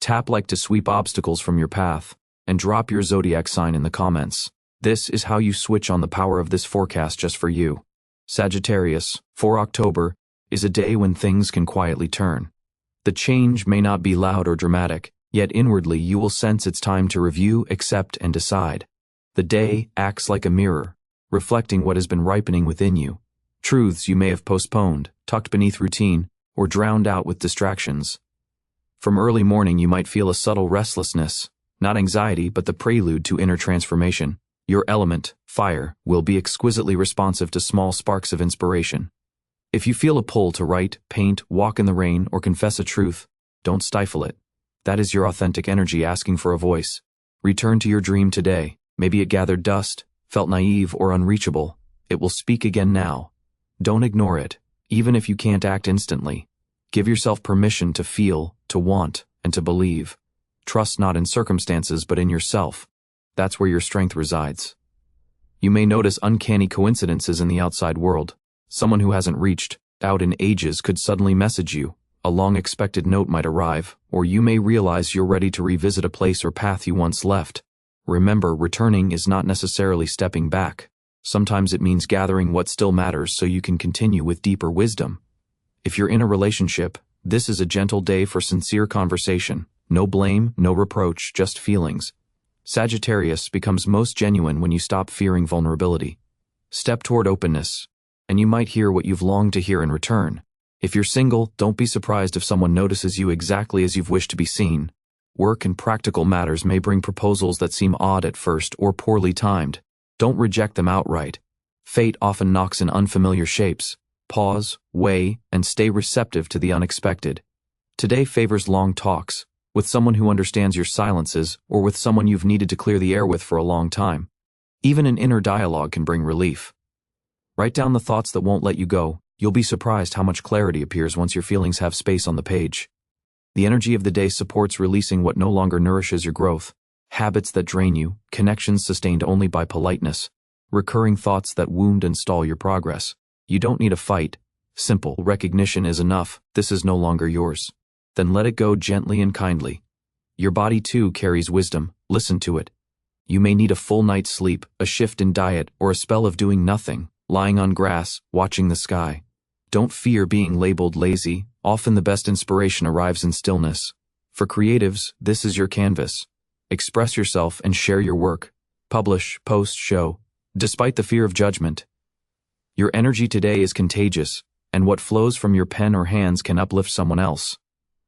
Tap like to sweep obstacles from your path, and drop your zodiac sign in the comments. This is how you switch on the power of this forecast just for you. Sagittarius, for October, is a day when things can quietly turn. The change may not be loud or dramatic, yet inwardly you will sense it's time to review, accept, and decide. The day acts like a mirror, reflecting what has been ripening within you. Truths you may have postponed, tucked beneath routine, or drowned out with distractions. From early morning you might feel a subtle restlessness, not anxiety but the prelude to inner transformation. Your element, fire, will be exquisitely responsive to small sparks of inspiration. If you feel a pull to write, paint, walk in the rain, or confess a truth, don't stifle it. That is your authentic energy asking for a voice. Return to your dream today. Maybe it gathered dust, felt naive or unreachable. It will speak again now. Don't ignore it, even if you can't act instantly. Give yourself permission to feel, to want, and to believe. Trust not in circumstances but in yourself. That's where your strength resides. You may notice uncanny coincidences in the outside world. Someone who hasn't reached out in ages could suddenly message you. A long-expected note might arrive, or you may realize you're ready to revisit a place or path you once left. Remember, returning is not necessarily stepping back. Sometimes it means gathering what still matters so you can continue with deeper wisdom. If you're in a relationship, this is a gentle day for sincere conversation. No blame, no reproach, just feelings. Sagittarius becomes most genuine when you stop fearing vulnerability. Step toward openness, and you might hear what you've longed to hear in return. If you're single, don't be surprised if someone notices you exactly as you've wished to be seen. Work and practical matters may bring proposals that seem odd at first or poorly timed. Don't reject them outright. Fate often knocks in unfamiliar shapes. Pause, weigh, and stay receptive to the unexpected. Today favors long talks, with someone who understands your silences or with someone you've needed to clear the air with for a long time. Even an inner dialogue can bring relief. Write down the thoughts that won't let you go. You'll be surprised how much clarity appears once your feelings have space on the page. The energy of the day supports releasing what no longer nourishes your growth. Habits that drain you, connections sustained only by politeness, recurring thoughts that wound and stall your progress. You don't need a fight. Simple recognition is enough. This is no longer yours. Then let it go gently and kindly. Your body too carries wisdom. Listen to it. You may need a full night's sleep, a shift in diet, or a spell of doing nothing, lying on grass, watching the sky. Don't fear being labeled lazy. Often the best inspiration arrives in stillness. For creatives, this is your canvas. Express yourself and share your work. Publish, post, show. Despite the fear of judgment. Your energy today is contagious, and what flows from your pen or hands can uplift someone else.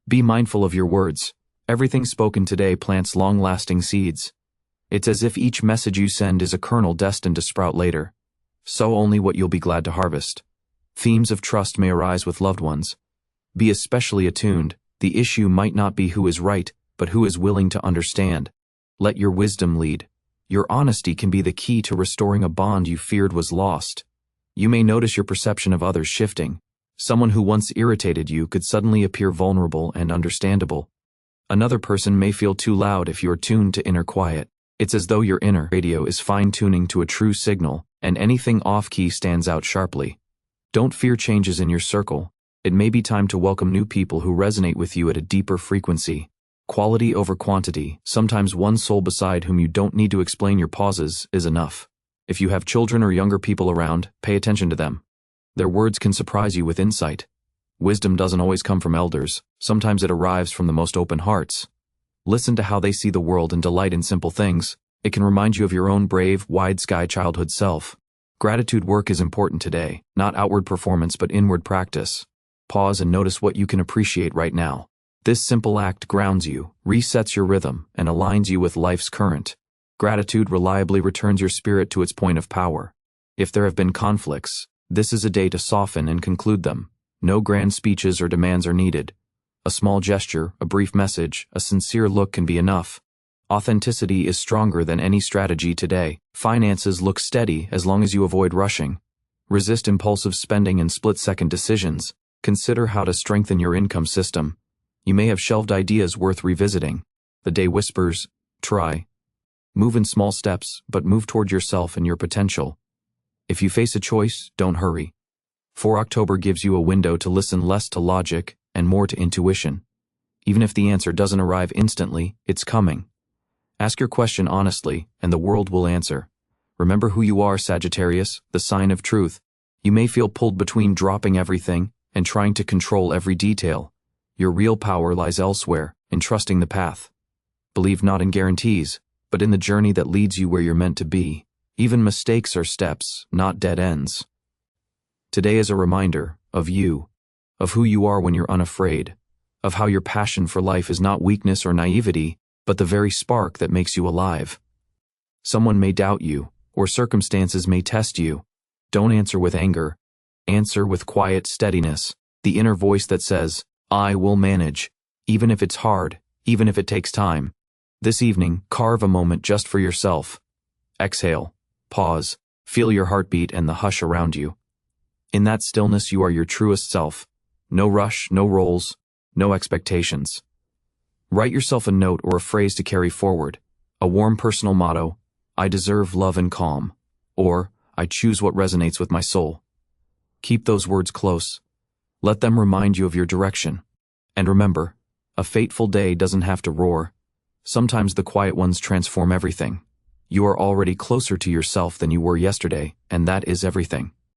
Be mindful of your words. Everything spoken today plants long-lasting seeds. It's as if each message you send is a kernel destined to sprout later. Sow only what you'll be glad to harvest. Themes of trust may arise with loved ones. Be especially attuned. The issue might not be who is right, but who is willing to understand. Let your wisdom lead. Your honesty can be the key to restoring a bond you feared was lost. You may notice your perception of others shifting. Someone who once irritated you could suddenly appear vulnerable and understandable. Another person may feel too loud if you're tuned to inner quiet. It's as though your inner radio is fine-tuning to a true signal, and anything off-key stands out sharply. Don't fear changes in your circle. It may be time to welcome new people who resonate with you at a deeper frequency. Quality over quantity. Sometimes one soul beside whom you don't need to explain your pauses is enough. If you have children or younger people around, pay attention to them. Their words can surprise you with insight. Wisdom doesn't always come from elders. Sometimes it arrives from the most open hearts. Listen to how they see the world and delight in simple things. It can remind you of your own brave, wide-sky childhood self. Gratitude work is important today, not outward performance but inward practice. Pause and notice what you can appreciate right now. This simple act grounds you, resets your rhythm, and aligns you with life's current. Gratitude reliably returns your spirit to its point of power. If there have been conflicts, this is a day to soften and conclude them. No grand speeches or demands are needed. A small gesture, a brief message, a sincere look can be enough. Authenticity is stronger than any strategy today. Finances look steady as long as you avoid rushing. Resist impulsive spending and split-second decisions. Consider how to strengthen your income system. You may have shelved ideas worth revisiting. The day whispers, try. Move in small steps, but move toward yourself and your potential. If you face a choice, don't hurry. For October gives you a window to listen less to logic and more to intuition. Even if the answer doesn't arrive instantly, it's coming. Ask your question honestly, and the world will answer. Remember who you are, Sagittarius, the sign of truth. You may feel pulled between dropping everything and trying to control every detail. Your real power lies elsewhere, in trusting the path. Believe not in guarantees, but in the journey that leads you where you're meant to be. Even mistakes are steps, not dead ends. Today is a reminder of you, of who you are when you're unafraid, of how your passion for life is not weakness or naivety, but the very spark that makes you alive. Someone may doubt you, or circumstances may test you. Don't answer with anger. Answer with quiet steadiness, the inner voice that says, I will manage, even if it's hard, even if it takes time. This evening, carve a moment just for yourself. Exhale, pause, feel your heartbeat and the hush around you. In that stillness you are your truest self. No rush, no roles, no expectations. Write yourself a note or a phrase to carry forward. A warm personal motto, I deserve love and calm, or I choose what resonates with my soul. Keep those words close. Let them remind you of your direction. And remember, a fateful day doesn't have to roar. Sometimes the quiet ones transform everything. You are already closer to yourself than you were yesterday, and that is everything.